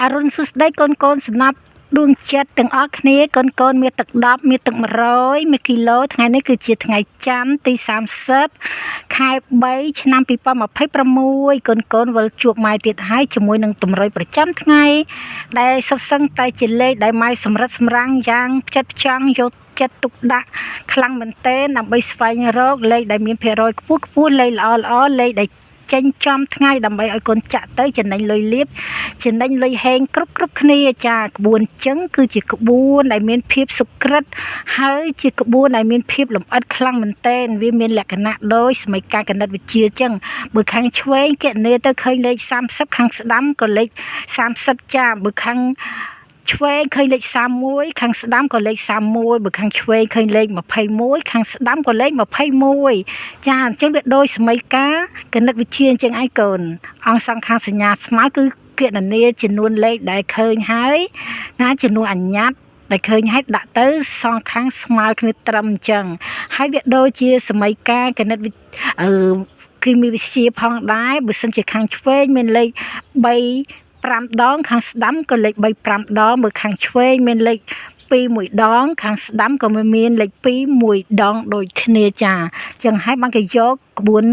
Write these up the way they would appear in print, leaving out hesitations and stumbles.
អរុនសុស្ដីកូនសំណាប់ដួងចិត្តទាំងអស់គ្នាកូនមានទឹក10មានទឹក100មួយគីឡូថ្ងៃនេះគឺជាថ្ងៃច័ន្ទទី30ខែ3ឆ្នាំ2026កូនវិលជួបម៉ែទៀតហើយជាមួយនឹងតម្រុយប្រចាំថ្ងៃដែលសុទ្ធសឹងតែជាលេខដែលម៉ែសម្រិតសម្រាំងយ៉ាងផ្ចិតផ្ចង់យកចិត្តទុកដាក់ខ្លាំងមែនទែនដើម្បីស្វែងរកលេខដែលមានភាគរយខ្ពស់លេខល្អលេខដែលចេញចំថ្ងៃដើម្បីឲ្យកូនចាក់ទៅចំណេញលុយលៀបចំណេញលុយហេងគ្រប់គ្នាចាក្បួនចឹងគឺជាក្បួនដែលមានភាពសុក្រិតហើយជាក្បួនដែលមានភាពលម្អិតខ្លាំងមែនទែនវាមានលក្ខណៈដូចសមីការគណិតវិទ្យាចឹងបើខាងឆ្វេងគណនាទៅឃើញលេខ30ខាងស្ដាំក៏លេខ30ចាបើខាងឆ្វេងឃើញលេខ31ខាងស្ដាំក៏លេខ31បើខាងឆ្វេងឃើញលេខ21ខាងស្ដាំក៏លេខ21ចាអញ្ចឹងវាដូចសមីការគណិតវិទ្យាអញ្ចឹងឯងកូនអង្គសង្ខារសញ្ញាស្មើគឺគណនាចំនួនលេខដែលឃើញហើយណាចំនួនអញ្ញត្តិដែលឃើញហើយដាក់ទៅសងខាងស្មើគ្នាត្រឹមអញ្ចឹងហើយវាដូចជាសមីការគណិតគីមីវិទ្យាផងដែរបើសិនជាខាងឆ្វេងមានលេខ5ដងខាងស្ដាំក៏លេខ3 5ដងមើលខាងឆ្វេងមានលេខ2 1ដងខាងស្ដាំក៏មានលេខ2 1ដងដូចគ្នាចាចឹងហើយបានគេយកក្បួន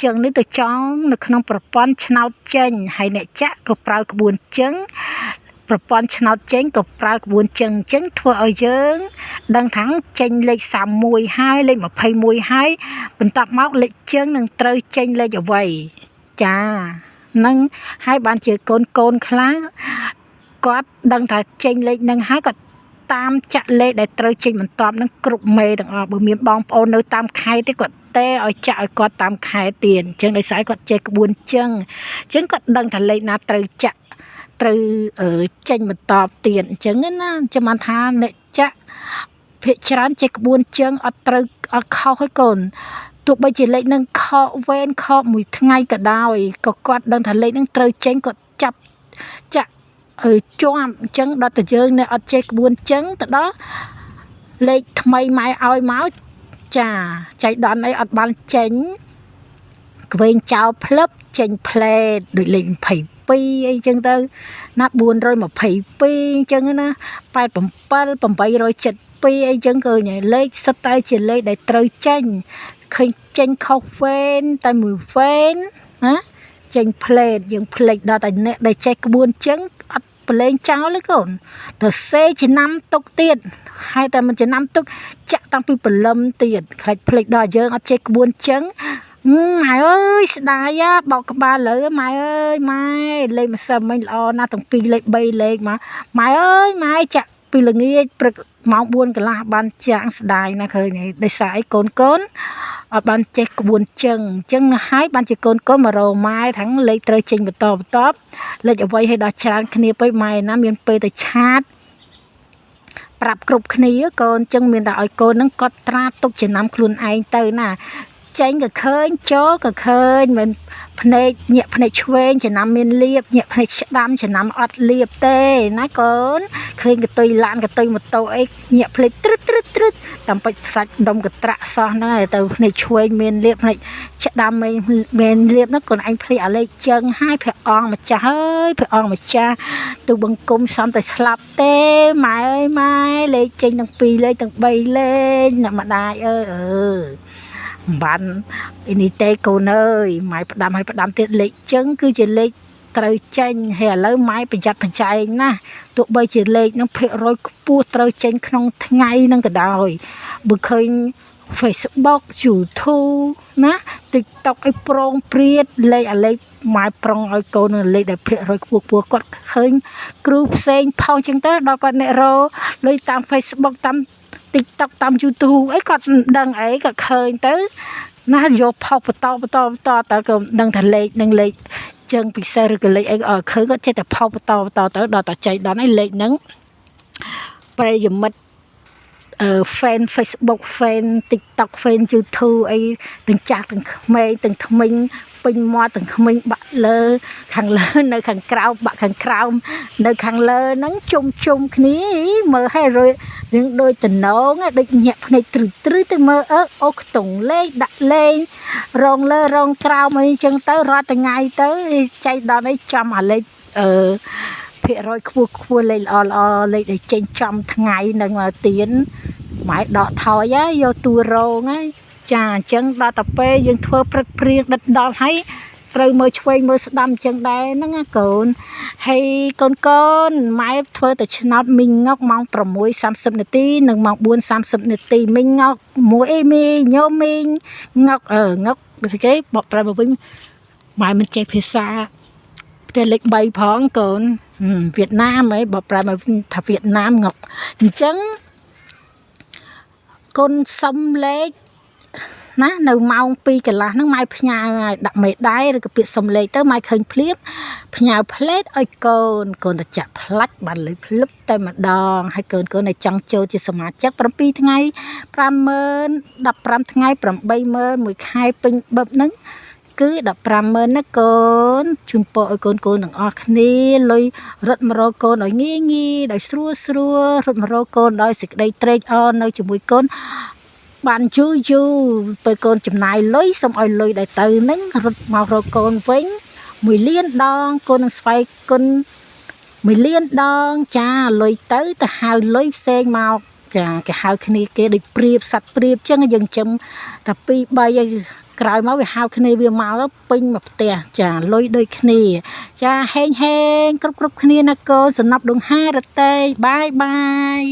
ចឹងនេះទៅចងនៅក្នុងប្រព័ន្ធឆ្នោតចេញហើយអ្នកចាក់ក៏ប្រើក្បួនចឹងប្រព័ន្ធឆ្នោតចេញក៏ប្រើក្បួនចឹងធ្វើឲ្យយើងដឹងថាចេញលេខ31ហើយលេខ21ហើយបន្ទាប់មកលេខចឹងនឹងត្រូវចេញលេខអ្វីចានឹងហើយបានជាកូនខ្លះគាត់ដឹងថាចេញលេខនឹងហើយគាត់តាមចាក់លេខដែលត្រូវចេញបន្ទាប់នឹងគ្រប់មេទាំងអស់បើមានបងប្អូននៅតាមខេត្តទេគាត់ទេឲ្យចាក់ឲ្យគាត់តាមខេត្តទៀតអញ្ចឹងដោយសារគាត់ចេះក្បួនចឹងអញ្ចឹងគាត់ដឹងថាលេខណាត្រូវចាក់ត្រូវចេញបន្តទៀតអញ្ចឹងណាចាំបានថាអ្នកចាក់ភាគច្រើនចេះក្បួនចឹងអត់ត្រូវអត់ខុសឲ្យកូនទោះបីជាលេខនឹងខកវេនខកមួយថ្ងៃក៏ដោយក៏គាត់ដឹងថាលេខនឹងត្រូវចេញគាត់ចាប់ចាក់ជាប់អញ្ចឹងដល់តែយើងនៅអត់ចេះក្បួនចឹងទៅដល់លេខថ្មីម៉ែឲ្យមកចាចៃដន្យអីអត់បានចេញក្វេងចោលផ្លឹបចេញផ្លេតដូចលេខ22អីចឹងទៅណា422អញ្ចឹងណា87 872អីចឹងគឺលេខសិតតែជាលេខដែលត្រូវចេញឃើញចេញខុសវេនតែមួយវេនណាចេញផ្លេតយើងផ្លេចដល់តែអ្នកដែលចេះក្បួនចឹងអត់ប្រឡែងចោលទេកូនទៅសេចំណាំទុកទៀតហើយតែមិនចំណាំទុកចាក់តាំងពីព្រលឹមទៀតខ្លាចផ្លេចដល់យើងអត់ចេះក្បួនចឹងម៉ែអើយស្ដាយបោកក្បាលលើម៉ែអើយម៉ែលេខម្សិលមិញល្អណាស់ទាំងពីរលេខ3លេខមកម៉ែអើយម៉ែចាក់ពីល្ងាចព្រឹកម៉ោង4កន្លះបានចាក់ស្ដាយណាស់ឃើញដោយសារអីកូនអត់បានចេះក្បួនចឹងហើយបានជាកូនមករម៉ែទាំងលេខត្រូវចេញបន្តលេខអ្វីឲ្យដល់ច្រើនគ្នាពេកម៉ែណាមានពេលទៅឆាតប្រាប់គ្រប់គ្នាកូនចឹងមានតែឲ្យកូននឹងគាត់ត្រាទុកចំណាំខ្លួនឯងទៅណាចេញក៏ឃើញចូលក៏ឃើញមិនភ្នែកញាក់ភ្នែកឆ្វេងចំណាំមានលៀបញាក់ភ្នែកស្ដាំចំណាំអត់លៀបទេណាកូនឃើញកតុយឡានកតុយម៉ូតូអីញាក់ភ្នែកត្រឹតតាមពេចសាច់ដុំកត្រាក់សោះហ្នឹងទៅភ្នែកឆ្វេងមានលៀបភ្នែកស្ដាំមានលៀបហ្នឹងកូនឯងភ្លេចអាលេខចឹងហើយព្រះអង្គម្ចាស់អើយព្រះអង្គម្ចាស់ទូបង្គំសំតែស្លាប់ទេម៉ែអើយម៉ែលេខចេញទាំង2លេខទាំង3លេខអ្នកម្ដាយអើយបាននេះទេកូនអើយម៉ែផ្ដាំឲ្យផ្ដាំទៀតលេខចឹងគឺជាលេខត្រូវចេញហើយឥឡូវម៉ែប្រយ័ត្នប្រយែងណាទោះបីជាលេខនឹងភាគរយខ្ពស់ត្រូវចេញក្នុងថ្ងៃនឹងក៏ដោយបើឃើញ Facebook YouTube ណា TikTok ឲ្យប្រងព្រាតលេខអាលេខម៉ែប្រុងឲ្យកូនលេខដែលភាគរយខ្ពស់គាត់ឃើញគ្រូផ្សេងផុសចឹងទៅដល់គាត់អ្នករលុយតាម Facebook តាម TikTok តាម YouTube អីគាត់មិនដឹងអីគាត់ឃើញទៅណាយកផុសបន្តទៅក៏ដឹងថាលេខនឹងលេខចឹងពិសេសឬក៏លេខអីឃើញគាត់ចេះតែផុសបន្តទៅដល់តែចៃដន្យឯលេខហ្នឹងប្រិយមិត្តfan Facebook fan TikTok fan YouTube អីទាំងចាស់ទាំងក្មេងទាំងក្មេងពេញមាត់ទាំងក្មេងបាក់លើខាងលើនៅខាងក្រោមបាក់ខាងក្រោមនៅខាងលើហ្នឹងជុំគ្នាមើលឲ្យរឿងដូចតំណងដូចញាក់ភ្នែកទ្រឹទៅមើលអូខ្ទង់លេខដាក់លេងរងលើរងក្រោមអីចឹងទៅរាល់ថ្ងៃទៅចៃដល់អីចំអាលេខ ភាគរយខ្ពស់លេខល្អលេខដែលចេញចំថ្ងៃនឹងមកទៀនម៉ែដកថយយកទូរងហើយចាអញ្ចឹងដល់ទៅពេលយើងធ្វើព្រឹកព្រៀងដិតដល់ហើយត្រូវមើលឆ្វេងមើលស្ដាំអញ្ចឹងដែរហ្នឹងណាកូនហើយកូនម៉ែធ្វើតែឆ្នោតមីងងក់ម៉ោង 6:30 នាទីនិងម៉ោង 4:30 នាទីមីងងក់មួយអីមីញោមមីងងក់ងក់ដូចគេបកប្រែមកវិញម៉ែមិនចេះភាសាតែលេខ3ផងកូនវៀតណាមហីបកប្រែមកថាវៀតណាមងក់អញ្ចឹងកូនសុំលេខណានៅម៉ោង 2 កន្លះហ្នឹងម៉ែផ្ញើឲ្យដាក់មេដៃឬក៏ពាក្យសំលេខទៅម៉ែឃើញភ្លាមផ្ញើផ្លេតឲ្យកូនទៅចាក់ផ្លាច់បានលុយភ្លឹបតែម្ដងហើយកូនឲ្យចង់ចូលជាសមាជិក7 ថ្ងៃ 50000 15 ថ្ងៃ 80000 មួយខែពេញបឹបហ្នឹងគឺ150000ណាកូនជូនពរឲ្យកូនទាំងអស់គ្នាលុយរត់មករកកូនឲ្យងាយដោយស្រួលរត់មករកកូនដោយសេចក្តីត្រេកអរនៅជាមួយកូនបានយូរពេលកូនចំណាយលុយសូមឲ្យលុយដែលទៅហ្នឹងរត់មករកកូនវិញ1 លានដងកូននឹងស្វែងគុណ1 លានដងចាលុយទៅហៅលុយផ្សេងមកចាគេហៅគ្នាគេដូចព្រៀបសัตว์ព្រៀបចឹងយើងចំតែ2 3ឲ្យក្រោយមកវាហៅគ្នាវាមកពេញមកផ្ទះចាលុយដូចគ្នាចាហេងគ្រប់គ្នាណាកូនសំណប់ដងហារតេបាយ